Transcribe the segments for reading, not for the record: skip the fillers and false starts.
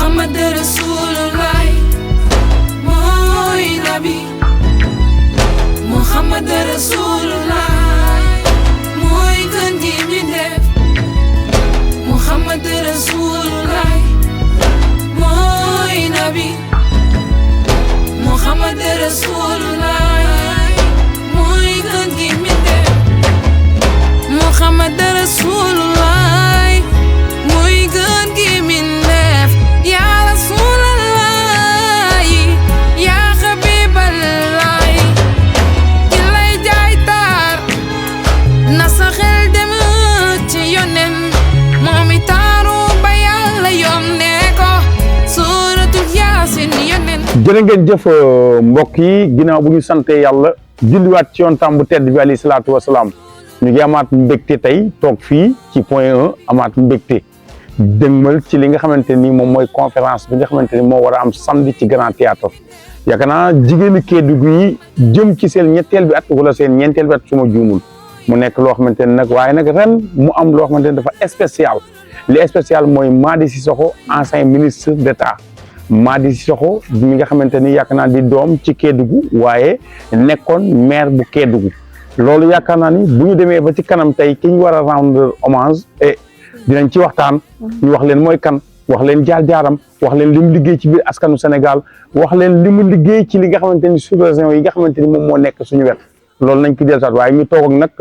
Muhammad Rasulullah mooy nabi Muhammad Rasulullah mooy gën gi mbindeef Muhammad Rasulullah mooy nabi Muhammad Rasulullah mooy gën gi mbindeef Muhammad Rasulullah mooy gën gi mbindeef ya Rasulullah ya Habiballah ki lay jaay taar na sa xel dem ci yonen moom i taaru ba Yàlla yónnee ko suuratul Yaasin yonen. jërë ngeen jëf mbokk yi ginnaaw bu ñu sante yàlla julliwaat ci yoon tam bu tedd bi alayhi salaatu wasalaam ñu ngi amaat mbégte tey toog fii ci point 1 amaat mbégte dëgmal ci li nga xamante ni moom mooy conférence bi nga xamante ni moo war a am samedi ci Grand Théâtre yaakaar naa jigéeni Kédougou yi jëm ci seen ñetteel bi at wala seen ñeenteel bi at su ma juumul mu nekk loo xamante ni nag waaye nag ren mu am loo xamante ni dafa spécial li spécial mooy Mady Cissokho ancien ministre d'État Mady Cissokho mi nga xamante ni yaakaar naa di doom ci Kédougou waaye nekkoon maire bu Kédougou loolu yaakaar naa ni bu ñu demee ba ci kanam tey ki ñu war a rendre hommage et dinañ ci waxtaan ñu wax leen mooy kan wax leen jaar-jaaram wax leen li mu liggéey ci biir askanu Sénégal wax leen li mu liggéey ci li nga xamante ni sous-région yi nga xamante ni moom moo nekk suñu wet loolu nañ ko dellusaat waaye ñu toog ak nag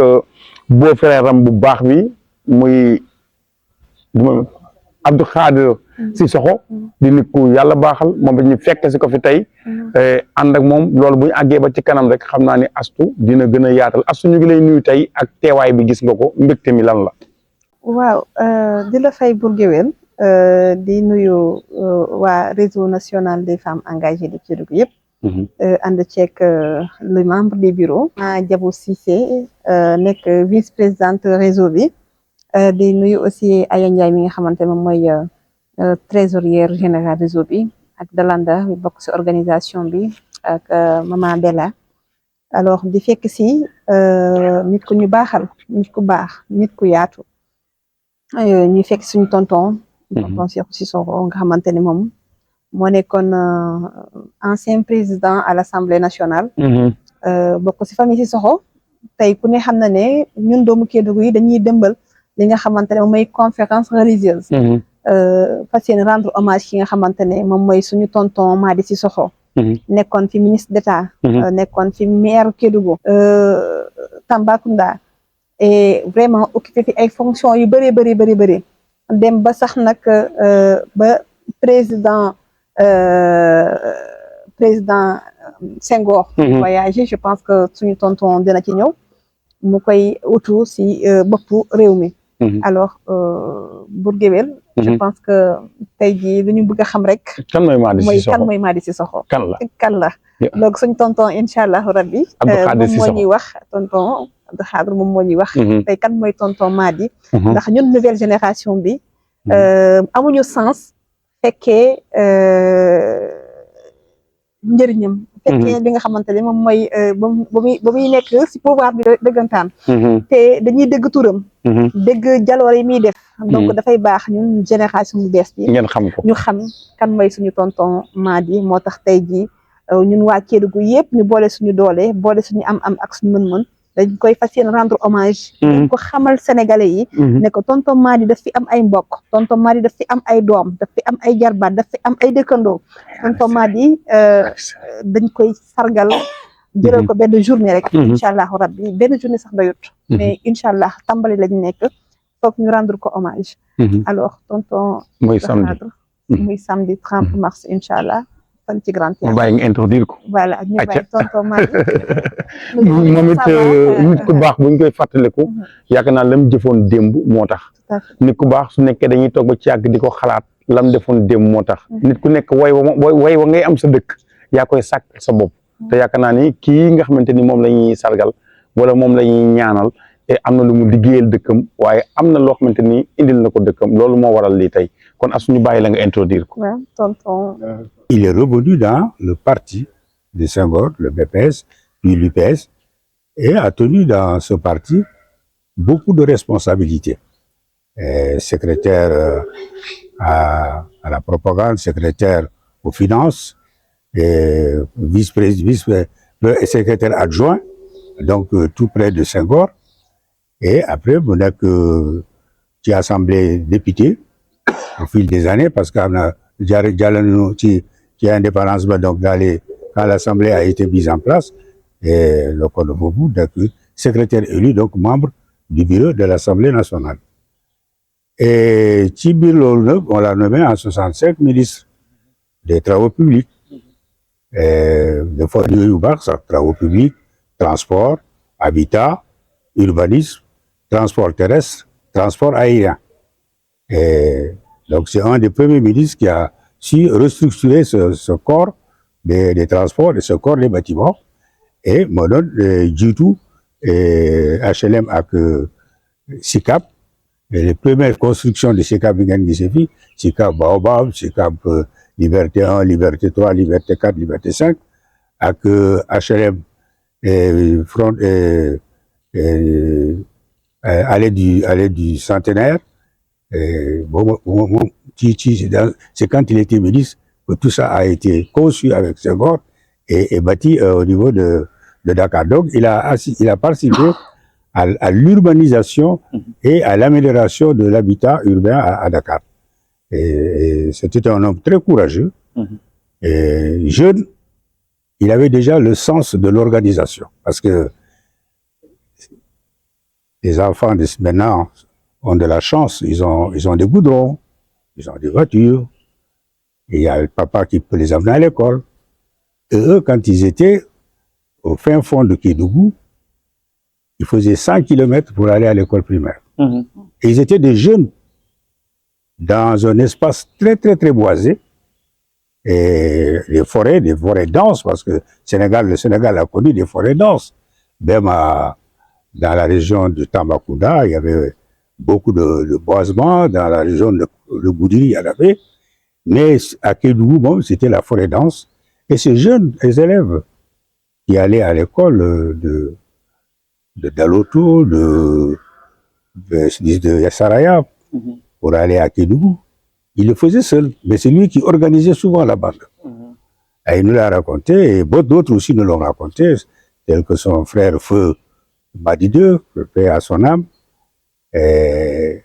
beau frère am bu baax bi muy Abdou Khadir Cissokho di nit ku yàlla baaxal moom it ñu fekk si ko fi tey ànd ak moom loolu bu ñu àggee ba ci kanam rek xam naa ni Astu dina gën a yaatal Astu ñu ngi lay nuyu tey ak teewaay bi gis nga ko mbégte mi lan la. waaw di la fay Bour Gueweul di nuyu waa réseau national des femmes engagées de Kédougou yëpp. ànd ceeg le membre du bureau. Diabou Cissé nekk vice-présidente réseau bi di nuyu aussi Aya Ndiaye mi nga xamante moom mooy trésorière générale réseau bi ak Dalanda bi bokk ci organisation bi ak Maman Bella alors di fekk si nit ku ñu baaxal nit ku baax nit ku yaatu ñu fekk suñu tonton Cheikh Cissokho nga xamante ni moom moo nekkoon ancien président à l'Assemblée nationale bokk ci famille Cissokho tey ku ne xam na ne ñun doomu Kédougou yi dañuy dëmbal li nga xamante ne moom mooy conférence religieuse fas yéene rendre hommage ki nga xamante ne moom mooy suñu tonton Mady Cissokho nekkoon fi ministre d'État nekkoon fi maire Kédougou Tambacounda et vraiment occupé fi ay fonctions yu bëri dem ba sax nag ba président Senghor voyagé je pense que suñu tonton dina ci ñëw mu koy utu si boppu réew mi alors Bour Gueweul je pense que tey jii lu ñu bëgg a xam rek kan mooy Mady Cissokho kan la donc suñu tonton incha allah rabbi moom moo ñuy wax tonton Abdou Khadir moom moo ñuy wax tey kan mooy tonton Mady ndax ñun nouvelle génération bi amuñu sens fekkee njëriñam fekkee li nga xamante ne moom mooy ba muy nekk si pouvoir bi dëggantaan te dañuy dégg turam dégg jaloor yi muy def donc dafay baax ñun génération bu bees bi ngeen xam ko ñu xam kan mooy suñu tonton Mady moo tax tey jii ñun waa Kédougou yëpp ñu boole suñu doole boole suñu am ak suñu mën-mën dañ koy fas yéene rendre hommage dañ ko xamal sénégalais yi ne ko tonton Mady daf fi am ay mbokk tonton Mady daf fi am ay doom daf fi am ay jarbaat daf fi am ay dëkkandoo tonton Mady dañ koy sargal jëral ko benn journée rek incha allahu rabbi benn journée sax doyut mais incha allah tàmbali lañ nekk foog ñu rendre ko hommage alors tonton muy samedi 30 mars incha allah fan ci Grand Théâtre ma bàyyi nga introduire ko voilà ñu bàyyi tonton Mady moom it nit ku baax buñ koy fàttaliku yaakaar naa lam jëfoon démb moo tax nit ku baax su nekkee dañuy toog ba ci yàgg di ko xalaat lam defoon démb moo tax nit ku nekk way wa ngay am sa dëkk yaa koy sàkk sa bopp te yaakaar naa ni kii nga xamante ni moom la ñuy sargal wala moom la ñuy ñaanal te am na lu mu liggéeyal dëkkam waaye am na loo xamante ni indil na ko dëkkam loolu moo waral lii tey kon asuñu bàyyi la nga introduire ko. tonton. Il est revenu dans le parti de Senghor, le BPS, puis l'UPS, et a tenu dans ce parti beaucoup de responsabilités. Secrétaire à la propagande, secrétaire aux finances, et secrétaire adjoint, donc tout près de Senghor. Et après, vous n'avez que qui assemblée député au fil des années, parce qu'on a qui a indépendance, donc quand l'Assemblée a été mise en place, et le Konobobu, donc secrétaire élu, donc membre du bureau de l'Assemblée nationale. Et Tibir Lolneb, on l'a nommé en 65 ministre des Travaux publics. Travaux publics, transport, habitat, urbanisme, transport terrestre, transport aérien. Et donc c'est un des premiers ministres qui a su restructurer ce corps des transports et ce corps des bâtiments. Et Modon, du tout, HLM avec SICAP, et les premières constructions de SICAP, SICAP Baobab, SICAP Liberté 1, Liberté 3, Liberté 4, Liberté 5, avec HLM allée du centenaire. C'est quand il était ministre que tout ça a été conçu avec Senghor et bâti au niveau de Dakar. Donc il a participé à l'urbanisation et à l'amélioration de l'habitat urbain à Dakar. Et c'était un homme très courageux. Et jeune, il avait déjà le sens de l'organisation. Parce que les enfants de maintenant ont de la chance, ils ont des goudrons, ils ont des voitures, et il y a le papa qui peut les amener à l'école. Et eux, quand ils étaient au fin fond de Kédougou, ils faisaient 100 km pour aller à l'école primaire. Et ils étaient des jeunes dans un espace très, très, très boisé, et des forêts denses, parce que le Sénégal a connu des forêts denses. Même dans la région de Tambacounda, il y avait beaucoup de boisements, dans la région de Goudiri, il y en avait, mais à Kédougou, bon, c'était la forêt dense. Et ces jeunes, les élèves qui allaient à l'école de Daloto, de Yassaraya, pour aller à Kédougou, il le faisait seul, mais c'est lui qui organisait souvent la bande. Et il nous l'a raconté, et d'autres aussi nous l'ont raconté, tels que son frère Feu Badide, paix à son âme. Et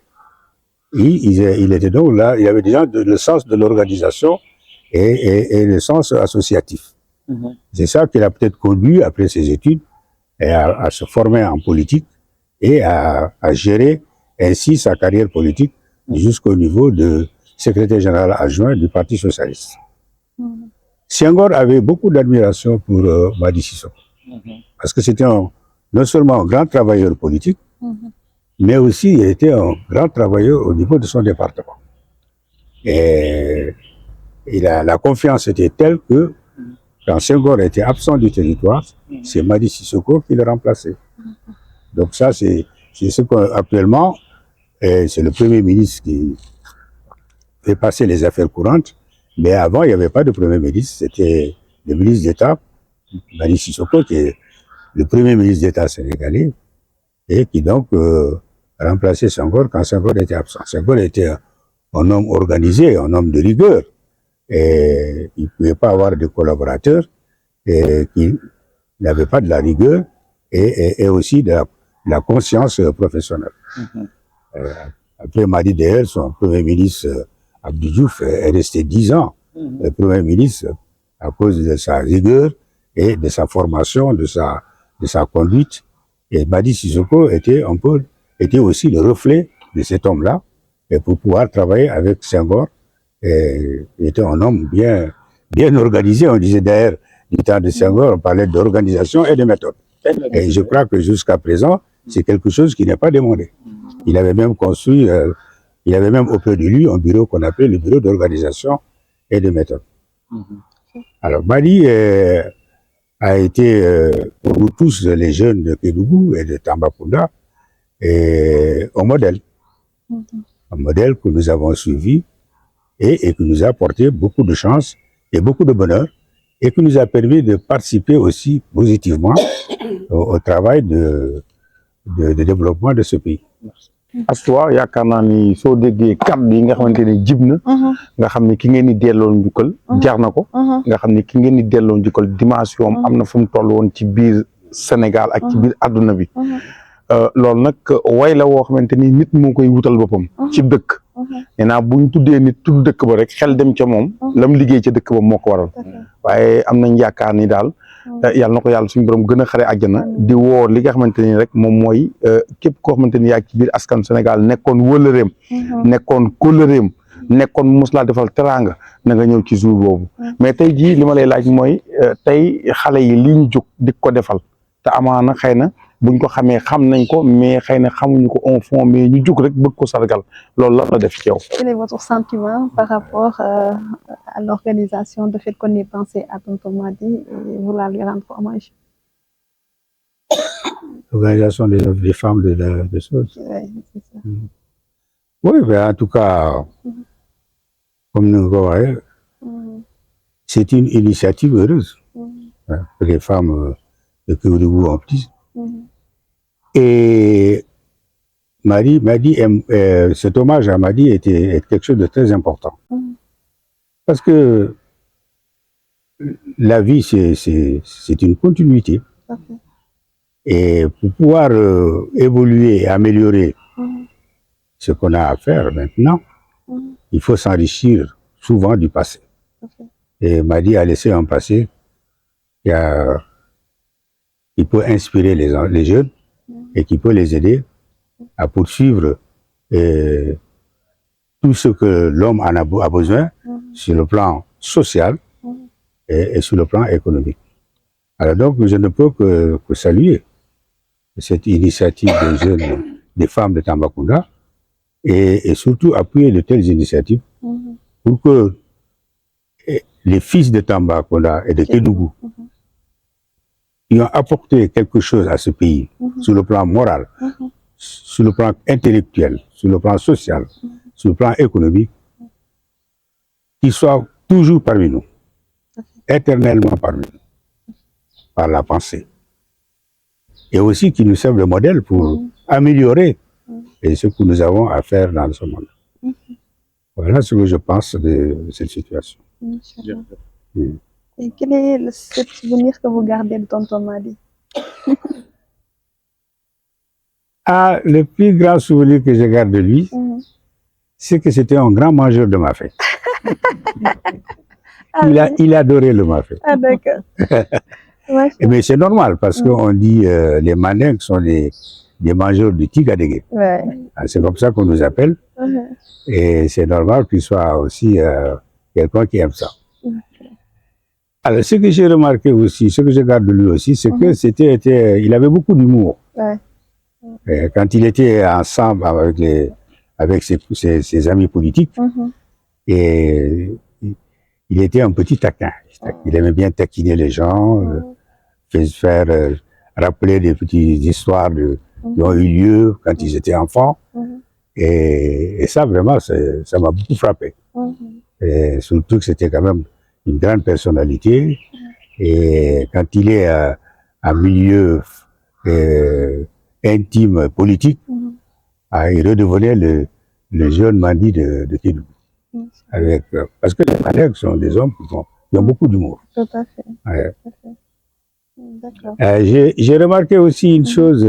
il était donc là, il avait déjà le sens de l'organisation et le sens associatif. C'est ça qui l'a peut-être conduit, après ses études, à se former en politique et à gérer ainsi sa carrière politique jusqu'au niveau de secrétaire général adjoint du Parti socialiste. Senghor avait beaucoup d'admiration pour Madi Sissoko, parce que c'était non seulement un grand travailleur politique, mais aussi il était un grand travailleur au niveau de son département. Et la confiance était telle que quand Senghor était absent du territoire, c'est Madi Sissoko qui le remplaçait. Donc ça, c'est ce qu'actuellement, c'est le Premier ministre qui fait passer les affaires courantes, mais avant, il n'y avait pas de Premier ministre, c'était le ministre d'État, Madi Sissoko, qui est le Premier ministre d'État sénégalais, et qui donc remplaçait Senghor quand Senghor était absent. Senghor était un homme organisé, un homme de rigueur, et il ne pouvait pas avoir de collaborateurs qui n'avaient pas de la rigueur et aussi de la conscience professionnelle. Après Madi d'ailleurs, son Premier ministre Abdou Diouf est resté 10 ans Premier ministre à cause de sa rigueur et de sa formation, de sa conduite. Et Madi Sissoko était aussi le reflet de cet homme-là, et pour pouvoir travailler avec Senghor. Et il était un homme bien organisé. On disait d'ailleurs, du temps de Senghor, on parlait d'organisation et de méthode. Et je crois que jusqu'à présent, c'est quelque chose qui n'est pas demandé. Il avait même construit, il avait même auprès de lui un bureau qu'on appelait le bureau d'organisation et de méthode. Alors Madi a été, pour nous tous les jeunes de Kédougou et de Tambacounda, un modèle. Un modèle que nous avons suivi et qui nous a apporté beaucoup de chance et beaucoup de bonheur, et qui nous a permis de participer aussi positivement au travail de développement de ce pays. Astou yaakaar naa ni soo déggee kàddu yi nga xamante ni jib na nga xam ne ki ngeen di delloo njukkal jar na ko nga xam ne ki ngeen di delloo njukkal dimension am na fu mu toll woon ci biir Sénégal ak ci biir àdduna bi loolu nag way la woo xamante ni nit moo koy wutal boppam ci dëkk nee naa buñ tuddee nit tudd dëkk ba rek xel dem ca moom lam liggéey ca dëkk ba moo ko waral waaye am nañ yaakaar ni daal yàlla na ko yàlla suñu borom gën a xare àjjana di woo li nga xamante ni rek moom mooy képp koo xamante ni yaa ci biir askan Sénégal nekkoon wëlëreem nekkoon kóllëreem nekkoon mos laa defal teraanga na nga ñëw ci jour boobu mais tey jii li ma lay laaj mooy tey xale yi li ñu jóg di ko defal te amaana xëy na buñ ko xamee xam nañ ko mais xëy na xamuñu ko au fond mais ñu jóg rek bëgg ko sargal loolu la la def ci yow. Quel est votre sentiment par rapport à l'organisation de fait qu'on ait pensé à Tonton Mady et vouloir lui rendre hommage? L'organisation des femmes de choses. Ouais, c'est ça. Oui, mais en tout cas, comme nous le voyons, c'est une initiative heureuse que les femmes de Kédougou ont prise. Et cet hommage à Mady était quelque chose de très important. Parce que la vie, c'est une continuité. Et pour pouvoir évoluer et améliorer ce qu'on a à faire maintenant, il faut s'enrichir souvent du passé. Et Mady a laissé un passé qui peut inspirer les jeunes et qui peut les aider à poursuivre tout ce que l'homme en a besoin sur le plan social et sur le plan économique. Alors donc, je ne peux que saluer cette initiative des jeunes, des femmes de Tambacounda et surtout appuyer de telles initiatives pour que les fils de Tambacounda et de Kédougou qui ont apporté quelque chose à ce pays sur le plan moral, sur le plan intellectuel, sur le plan social, sur le plan économique, qu'ils soient toujours parmi nous, éternellement parmi nous, par la pensée. Et aussi qu'ils nous servent de modèle pour améliorer ce que nous avons à faire dans ce monde. Voilà ce que je pense de cette situation. Et quel est le souvenir que vous gardez de Tonton Mady? Le plus grand souvenir que je garde de lui, c'est que c'était un grand mangeur de mafé. Il adorait le mafé. Ah d'accord. Mais c'est normal parce qu'on dit les Mandingues sont des mangeurs de tigadégué. Ouais. C'est comme ça qu'on nous appelle. Et c'est normal qu'il soit aussi quelqu'un qui aime ça. Alors, ce que j'ai remarqué aussi, ce que je garde de lui aussi, c'est que il avait beaucoup d'humour. Ouais. Quand il était ensemble avec ses amis politiques, et il était un petit taquin. Il aimait bien taquiner les gens, faire rappeler des petites histoires qui ont eu lieu quand ils étaient enfants. Et ça, vraiment, ça m'a beaucoup frappé. Et surtout que c'était quand même une grande personnalité. Et quand il est en milieu intime politique, il redevenait le jeune Mady de Kédougou. Parce que les Mandingues sont des hommes qui ont beaucoup d'humour. Tout à fait. Ouais. Tout à fait. D'accord. J'ai remarqué aussi une chose.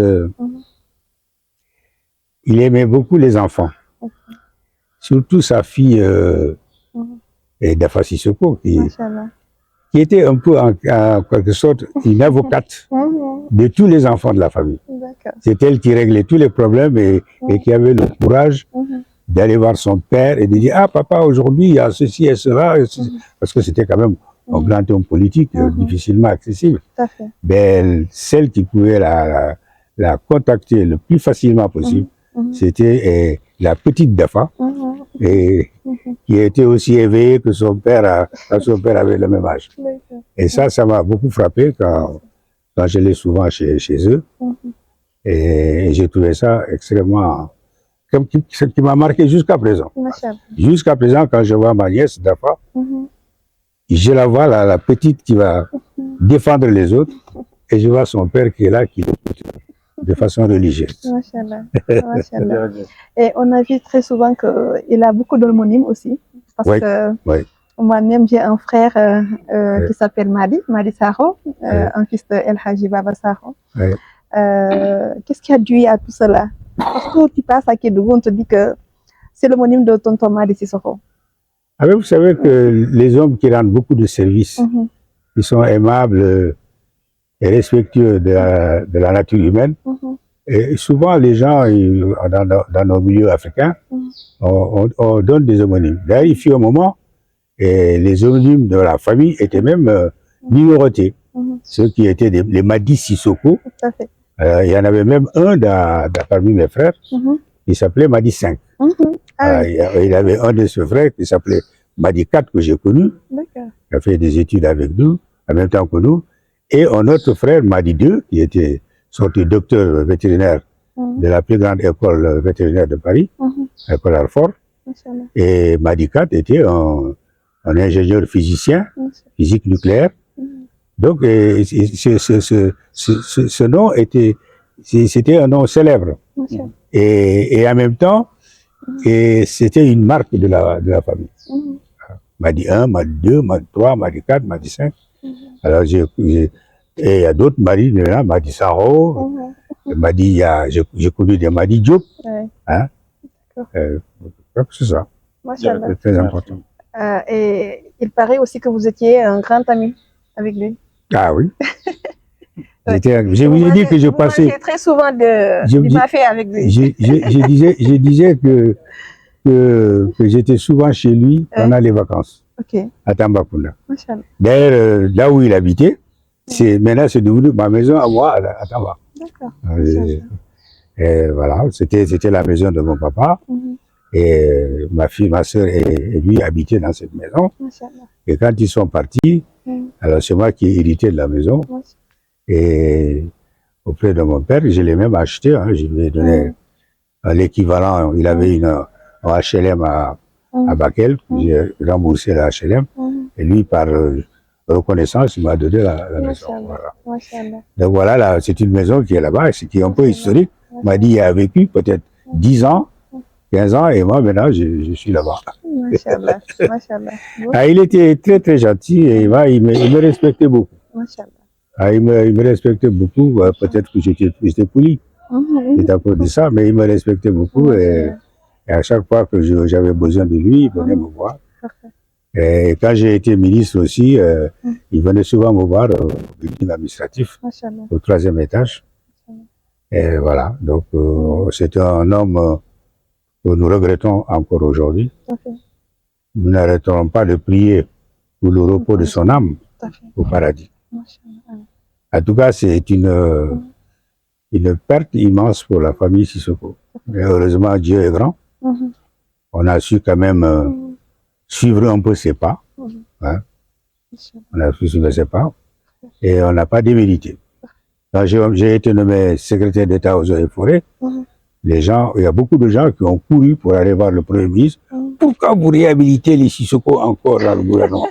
Il aimait beaucoup les enfants. Surtout sa fille Dafa Sissoko, qui était un peu en quelque sorte une avocate de tous les enfants de la famille. C'est elle qui réglait tous les problèmes et qui avait le courage d'aller voir son père et de dire « Ah papa, aujourd'hui il y a ceci et cela », parce que c'était quand même un grand homme politique difficilement accessible. Mais celle qui pouvait la contacter le plus facilement possible, c'était la petite Dafa, et qui était aussi éveillée que son père, quand son père avait le même âge. Et ça m'a beaucoup frappé quand je l'ai souvent chez eux. Et j'ai trouvé ça extrêmement... ce qui m'a marqué jusqu'à présent. Jusqu'à présent, quand je vois ma nièce Dafa, je la vois, la petite qui va défendre les autres, et je vois son père qui est là, qui l'écoute de façon religieuse. Machallah. Machallah. Et on a vu très souvent qu'il a beaucoup d'homonymes aussi. Parce Oui, que oui. moi-même, j'ai un frère qui s'appelle Madi Sakho, un fils de El Hadji Baba Sakho. Oui. Qu'est-ce qui a dû à tout cela? Partout tu passes à Kédougou, on te dit que c'est l'homonyme de tonton Madi Sissoko. Ah, mais vous savez que les hommes qui rendent beaucoup de services, ils sont aimables et respectueux de la nature humaine. Et souvent, les gens, dans nos milieux africains, on donne des homonymes. D'ailleurs, il fut un moment, et les homonymes de la famille étaient même numérotés. Ceux qui étaient les Madi Sissoko. Tout à fait. Il y en avait même un parmi mes frères qui s'appelait Madi 5. Il avait un de ses frères qui s'appelait Madi 4 que j'ai connu. Il a fait des études avec nous, en même temps que nous. Et un autre frère, Madi 2, qui était sorti docteur vétérinaire de la plus grande école vétérinaire de Paris, l'école Alfort. Et Madi 4 était un ingénieur physicien, physique nucléaire. Donc, ce nom c'était un nom célèbre. Et en même temps, c'était une marque de la famille. Madi 1, Madi 2, Madi 3, Madi 4, Madi 5. Alors, et il y a d'autres Madi, Madi Saro, Madi, j'ai connu des Madi Diop. Hein? C'est ça. C'est très important. Et il paraît aussi que vous étiez un grand ami avec lui. Ah oui. Je vous ai dit que je passais très souvent du café avec lui. Je disais que j'étais souvent chez lui pendant les vacances, à Tambacounda. D'ailleurs, là où il habitait, maintenant c'est devenu ma maison à moi, à Tamba. D'accord. Et voilà, c'était la maison de mon papa. Et ma fille, ma soeur et lui habitaient dans cette maison. Et quand ils sont partis, alors c'est moi qui ai hérité de la maison. Et auprès de mon père, je l'ai même acheté. Je lui ai donné l'équivalent. Il avait un HLM à Bakel. J'ai remboursé la HLM. Et lui, par reconnaissance, il m'a donné la maison. Voilà. Donc voilà, c'est une maison qui est là-bas, qui est un peu historique. Il m'a dit, il a vécu peut-être 10 ans. 15 ans, et moi, maintenant, je suis là-bas. Machallah, machallah. Il était très, très gentil, et il me respectait beaucoup. Il me respectait beaucoup, peut-être que j'étais poli, c'est à cause de ça, mais il me respectait beaucoup, et à chaque fois que j'avais besoin de lui, il venait me voir. Et quand j'ai été ministre aussi, il venait souvent me voir au building administratif, au 3e étage. Et voilà, donc c'était un homme que nous regrettons encore aujourd'hui. Nous n'arrêterons pas de prier pour le repos de son âme au paradis. En tout cas, c'est une perte immense pour la famille Sissoko. Mais heureusement, Dieu est grand. On a su quand même suivre un peu ses pas. Hein. On a su suivre ses pas. Et on n'a pas démérité. Quand j'ai été nommé secrétaire d'État aux eaux et forêts, il y a beaucoup de gens qui ont couru pour aller voir le Premier ministre. Pourquoi vous réhabilitez les Sissoko encore dans le gouvernement?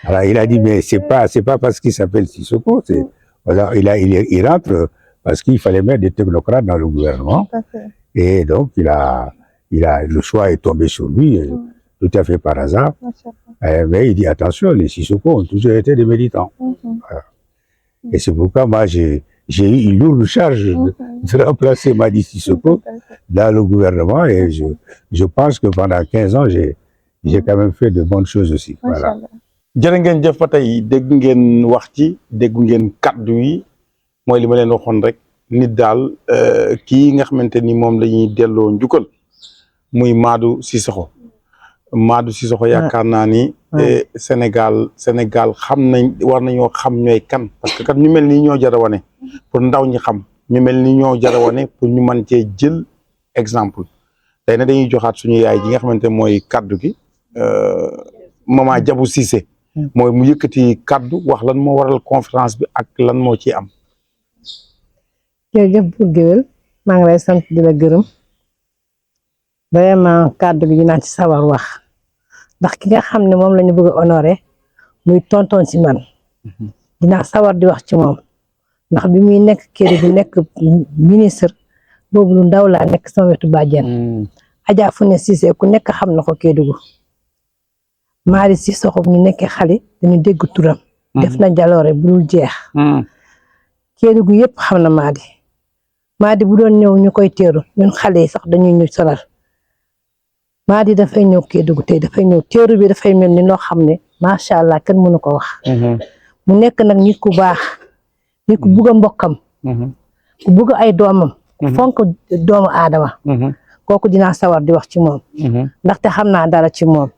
Alors il a dit, mais c'est pas parce qu'il s'appelle Sissoko. Voilà, il rentre parce qu'il fallait mettre des technocrates dans le gouvernement. Et donc le choix est tombé sur lui, tout à fait par hasard. Mais il dit, attention, les Sissoko ont toujours été des militants. Voilà. Et c'est pourquoi moi j'ai eu une lourde charge de remplacer Madi Sissoko dans le gouvernement, et je pense que pendant 15 ans, j'ai quand même fait de bonnes choses aussi. Voilà. jërë ngeen jëf ba tey dégg ngeen wax ci dégg ngeen kaddu yi mooy li ma leen waxoon rek nit daal kii nga xamante ni moom la ñuy delloo njukkal muy Madou Cissokho yaakaar naa ni Sénégal xam nañ war nañoo xam ñooy kan, parce que kat ñu mel ni ñoo jar a wane pour ndaw ñi xam, ñu mel ni ñoo jar a wane pour ñu mën cee jël exemple. tey nag dañuy joxaat suñu yaay ji nga xamante mooy kaddu gi maman Diabou Cissé mooy mu yëkkati kaddu wax lan moo waral conférence bi ak lan moo ciy am. jërëjëf Bour Gueweul maa ngi lay sant di la gërëm vraiment kaddu gi dinaa ci sawar wax ndax ki nga xam ne moom la ñu bëgg a honoré muy tonton si man dinaa sawar di wax ci moom ndax bi muy nekk Kédougou nekk ministre boobu lu ndaw laa nekk sama wetu bàjjen Adja Fune Cissé ku nekk xam na ko Kédougou Madi Sissoko ñu nekkee xale dañu dégg turam def na jaloore bu dul jeex Kédougou yëpp xam na Madi bu doon ñëw ñu koy teeru ñun xale yi sax dañuy ñu solal Madi dafay ñëw Kédougou tey dafay ñëw teeru bi dafay mel ni loo xam ne macha allah kenn mënu ko wax mu nekk nag nit ku baax nit ku bugg a mbokkam ku bugg ay doomam ku fonk doomu aadama kooku dinaa sawar di wax ci moom ndaxte xam naa dara ci moom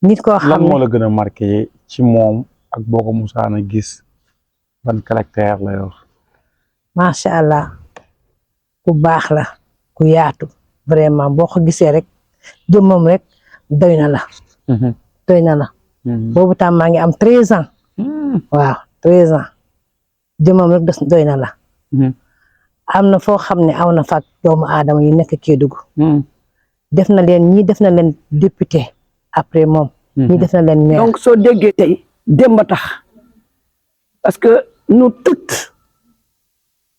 nit koo xam ne lan moo la gën a marqué ci moom ak boo ko musaana gis ban caractère la yor macha allah ku baax la ku yaatu vraiment boo ko gisee rek jëmmam rek doy na la doy na la boobu tam maa ngi am 13 ans waaw 13 ans jëmmam rek doy na la am na foo xam ne aw na fa doomu aadama yu nekk Kédougou def na leen ñii def na leen député après moom ñii def na leen maire donc soo déggee tey démb tax parce que nous toutes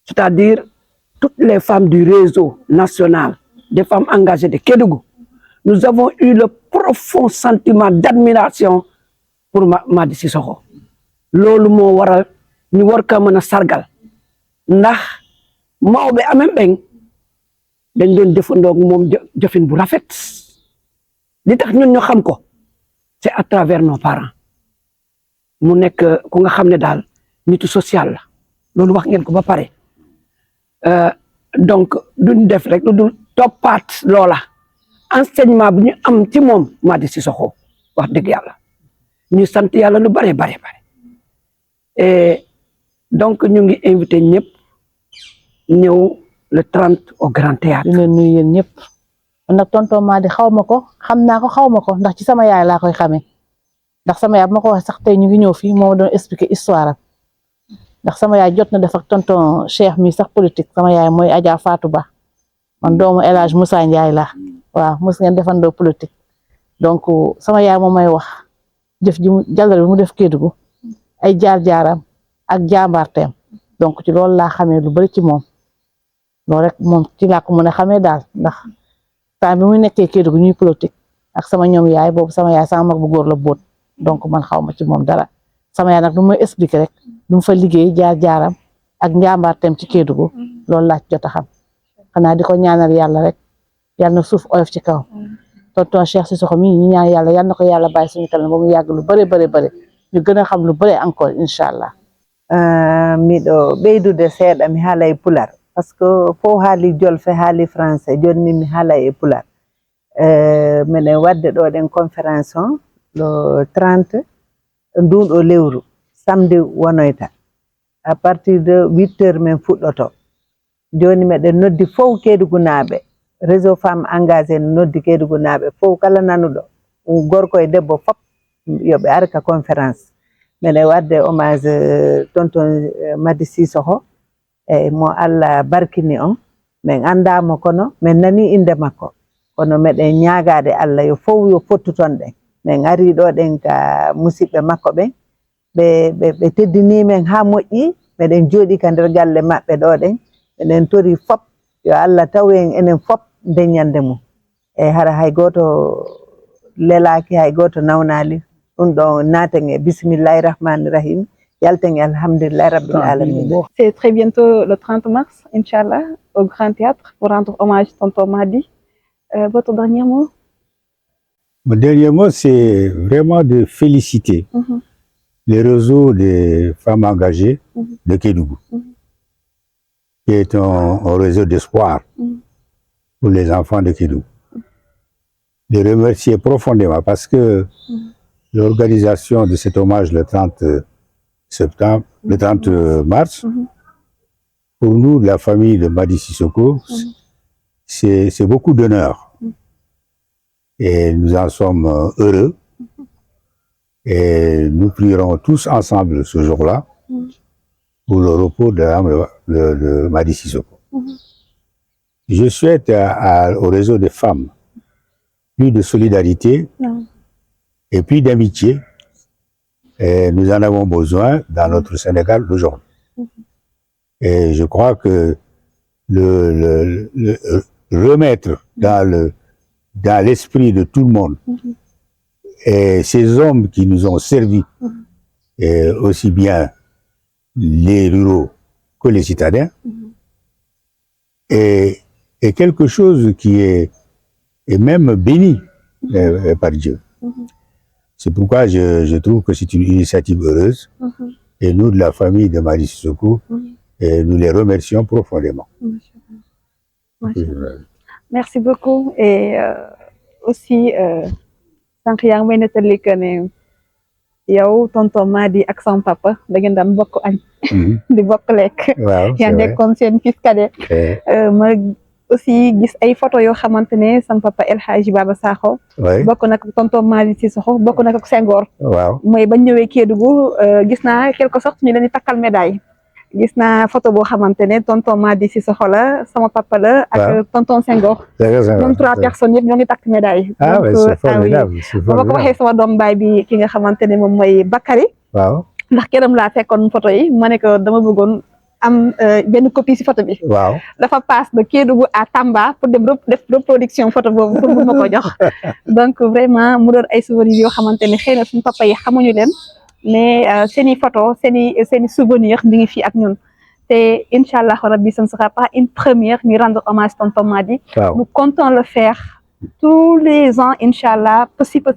c'est-à-dire toutes les femmes du réseau national des femmes engagées de Kédougou nous avons eu le profond sentiment d'admiration pour Madi Sissoko loolu moo waral ñu war ka mën a sargal ndax Mawbe Amé Mbeng dañ doon defandoog moom jëfin bu rafet li tax ñun ñu xam ko c'est à travers nos parents mu nekk ku nga xam ne daal nitu social la loolu wax ngeen ko ba pare donc duñ def rek lu dul toppaat loola enseignement bi ñu am ci moom Madi Sissoko wax dëgg yàlla ñu sant yàlla lu bare bare bare et donc ñu ngi invité ñëpp ñëw le 30 au Grand Théâtre. di leen nuyu yéen ñëpp man nag tonton Madi xaw ma ko xam naa ko xaw ma ko ndax ci sama yaay laa koy xamee ndax sama yaay bu ma ko waxee sax tey ñu ngi ñëw fii moo doon expliquer histoire am ndax sama yaay jot na def ak tonton Cheikh mi sax politique sama yaay mooy Adja Fatou Ba man doomu El Hadj Moussa Ndiaye la waaw mos ngeen defandoo politique donc sama yaay moom may wax jëf ji mu jàllale bi mu def Kédougou ay jaar-jaaram ak jàmbaarteem donc ci loolu laa xamee lu bari ci moom. loolu rek moom ci laa ko mën a xamee daal ndax temps bi muy nekkee Kédougou ñuy politique ak sama ñoom yaay boobu sama yaay sama mag bu góor la boot donc man xaw ma ci moom dara sama yaay nag lu may expliquer rek lu mu fa liggéey jaar-jaaram ak njàmbaarteem ci Kédougou loolu laa ci jot a xam xanaa di ko ñaanal yàlla rek yàlla na suuf oyof ci kaw tonton Cheikh Sissoko mi ñu ñaan yàlla yal na ko yàlla bàyyi suñu kanam ba mu yàgg lu bëri bëri bëri ñu gën a xam lu bëri encore incha allah. miɗo ɓeydude seeɗa mi haala e pular par ce que fof haali jolfe haali français joni min mi haala e pular minen wadde ɗo ɗen conférence o le 30 ndun ɗo lewru samedi wonoyta à partir de 8 heures min fuɗɗoto joni meɗen noddi fof Kédougou naaɓe réseau femme engagé noddi Kédougou naaɓe fof kala nanuɗo gorko e debbo fop yoɓe ara ka conférence minen wadde hommage tonton Madi Sissoko e mo Allah barkini on min andamo kono min nani inde makko kono meɗen ñaagade Allah yo fof yo fottuton ɗen min ari ɗo ɗen ka musidɓe makko ɓen ɓe teddini men ha moƴƴi meɗen jooɗi ka nder galle maɓɓe ɗo ɗen meɗen tori fop yo Allah taw en enen fop deññande mum e hara hay goto lelaki hay goto nawnali ɗum ɗo naten e bismillahi rahmani rahim yalten alhamdulillahi rabbil alamin. C'est très bientôt le 30 mars, Inch'Allah, au Grand Théâtre pour rendre hommage à tonton Madi. Votre dernier mot? Mon dernier mot, c'est vraiment de féliciter les réseaux des femmes engagées de Kédougou, qui est un réseau d'espoir pour les enfants de Kédougou. De remercier profondément parce que l'organisation de cet hommage le 30 septembre, le 30 mars, pour nous, la famille de Madi Sissoko, c'est beaucoup d'honneur. Et nous en sommes heureux. Et nous prierons tous ensemble ce jour-là pour le repos de l'âme de Madi Sissoko. Je souhaite au réseau des femmes plus de solidarité et plus d'amitié Et nous en avons besoin dans notre Sénégal d'aujourd'hui. Et je crois que le remettre dans l'esprit de tout le monde et ces hommes qui nous ont servi, et aussi bien les ruraux que les citadins, est quelque chose qui est même béni par Dieu. C'est pourquoi je trouve que c'est une initiative heureuse. Et nous, de la famille de Madi Sissoko, et nous les remercions profondément. Merci beaucoup. Et aussi, sànq yaa ngi may nettali que ne yow tonton Madi ak sama papa da ngeen daan bokk añ di bokk lekk. Waaw, yaa nekkoon seen fils cadet. Ma aussi gis ay photo yoo xamante ne sama papa El Hadji Baba Sakho. bokk nag tonton Madi Sissoko bokk nag ak Senghor. waaw mooy bañ ñëwee Kédougou gis naa quelque sorte ñu leen di takkal médaille. gis naa photo boo xamante ne tonton Madi Sissoko la sama papa la. ak tonton Senghor. ñoom 3 personnes yëpp ñoo ngi takk médaille. ah oui c'est formidable c'est ba ma ko waxee sama doom baay bi ki nga xamante ne moom mooy Bakary. waaw ndax këram laa fekkoon photo yi ma ne ko dama bëggoon am benn copie si photo bi. waaw dafa passe de Kédougou à Tamba pour dem def reproduction photo boobu pour mun ma ko jox. donc vraiment mu doon ay souvenirs yoo xamante ne xëy na suñu papa yi xamuñu leen. mais seen i photo seen i souvenir mi ngi fii ak ñun te incha allah rabbi ce ne sera pas une première ñu rendre hommage tonton Madi. nous comptons le faire tous les ans incha allah possible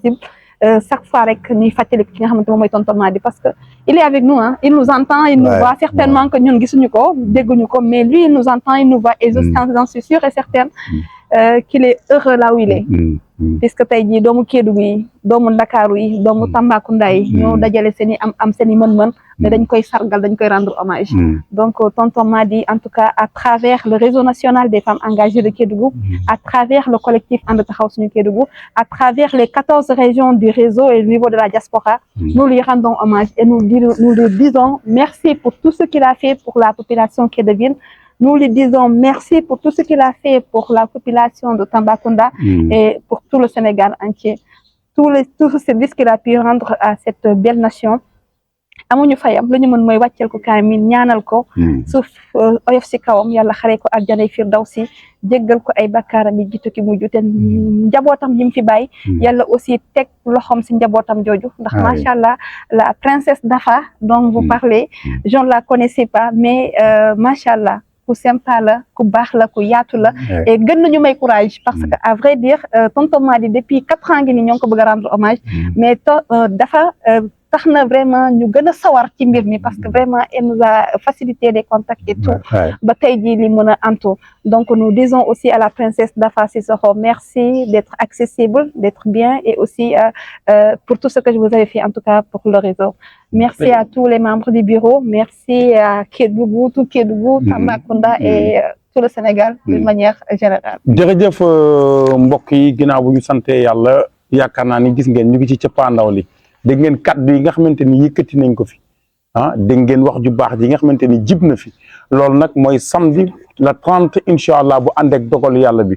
chaque fois rek ñuy fàttali ki nga xamante moom mooy tonton Madi parce que il est avec nous il nous entend il nous voit certainement que ñun gisuñu ko dégguñu ko mais lui il nous entend il nous voit et j'en suis sûre et certaine qu'il est heureux là où il est. puisque tey jii doomu Kédougou yi doomu Ndakaaru yi doomu Tambacounda yi ñoo dajale seen i am seen i mën-mën ne dañ koy sargal dañ koy rendre hommage. donc tonton Madi en tout cas à travers le réseau national des femmes engagées de Kédougou, à travers le collectif And Taxawu Suñu Kédougou, à travers les 14 régions du réseau et au niveau de la diaspora, nous lui rendons hommage et nous lui disons merci pour tout ce qu'il a fait pour la population kédovienne. Nous lui disons merci pour tout ce qu'il a fait pour la population de Tambacounda et pour tout le Sénégal entier. Tout ce service qu'il a pu rendre à cette belle nation. amuñu fayam lu ñu mën mooy wàcceel ko kaamil ñaanal ko suuf oyof si kawam yàlla xare ko àjjanay firdawsi jéggal ko ay bakkaaram yi jiitu ki mujj te njabootam ñi mu fi bàyyi yàlla aussi teg loxoom si njabootam jooju ndax macha allah la princesse Dafa dont vous parlez je ne la connaissais pas mais macha allah ku sympa la ku baax la ku yaatu la et gën nañu may courage parce que à vrai dire tonton Madi depuis 4 ans ngi ni ñoo ngi ko bëgg a rendre hommage mais dafa tax na vraiment ñu gën a sawar ci mbir mi parce que vraiment elle nous a facilité les contacts et tout ba tey jii li mën a antu donc nous disons aussi à la princesse Dafa Sissoko merci d'être accessible d'être bien et aussi pour tout ce que je vous avais fait en tout cas pour le réseau merci à tous les membres du bureau merci à Kédougou tout Kédougou Tambacounda et tout le Sénégal d'une manière générale jërëjëf mbokk yi ginnaaw bu ñu sante yàlla yaakaar naa ni gis ngeen ñu ngi ci cëppaandaw li dégg ngeen kaddu yi nga xamante ni yëkkati nañ ko fi dégg ngeen wax ju baax ji nga xamante ni jib na fi loolu nag mooy samedi la 30 incha allah bu ànd ak dogalu yàlla bi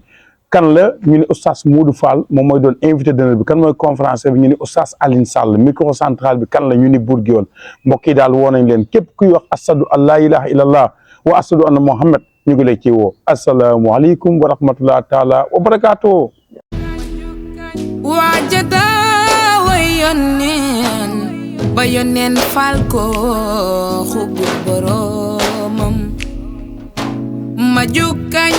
kan la ñu ne oustaz Modou Fall moom mooy doon invité d'honneur bi kan mooy conférencier bi ñu ne oustaz Aline Sall micro central bi kan la ñu ni Bourguiwone mbokk yi daal woo nañ leen képp kuy wax ashadu an laa ilaha illallah wa ashadu anna Muhammad ñu ngi lay ci woo asalaamualeykum wa rahmatullah taala wa barakaatu. ba yónneen fal ko xubul boromam ma jukkañ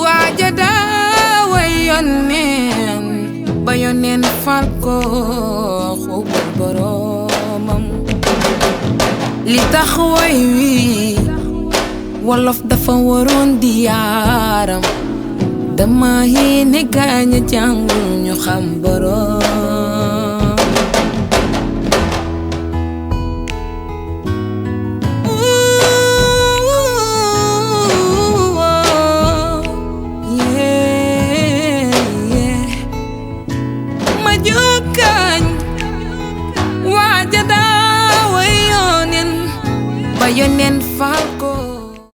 waaja daawa yónneen ba yónneen fal ko xubul boromam li tax way wi wolof dafa waroon di yaaram dama yéene gaañ a jàngul ñu xam borom yónneen fal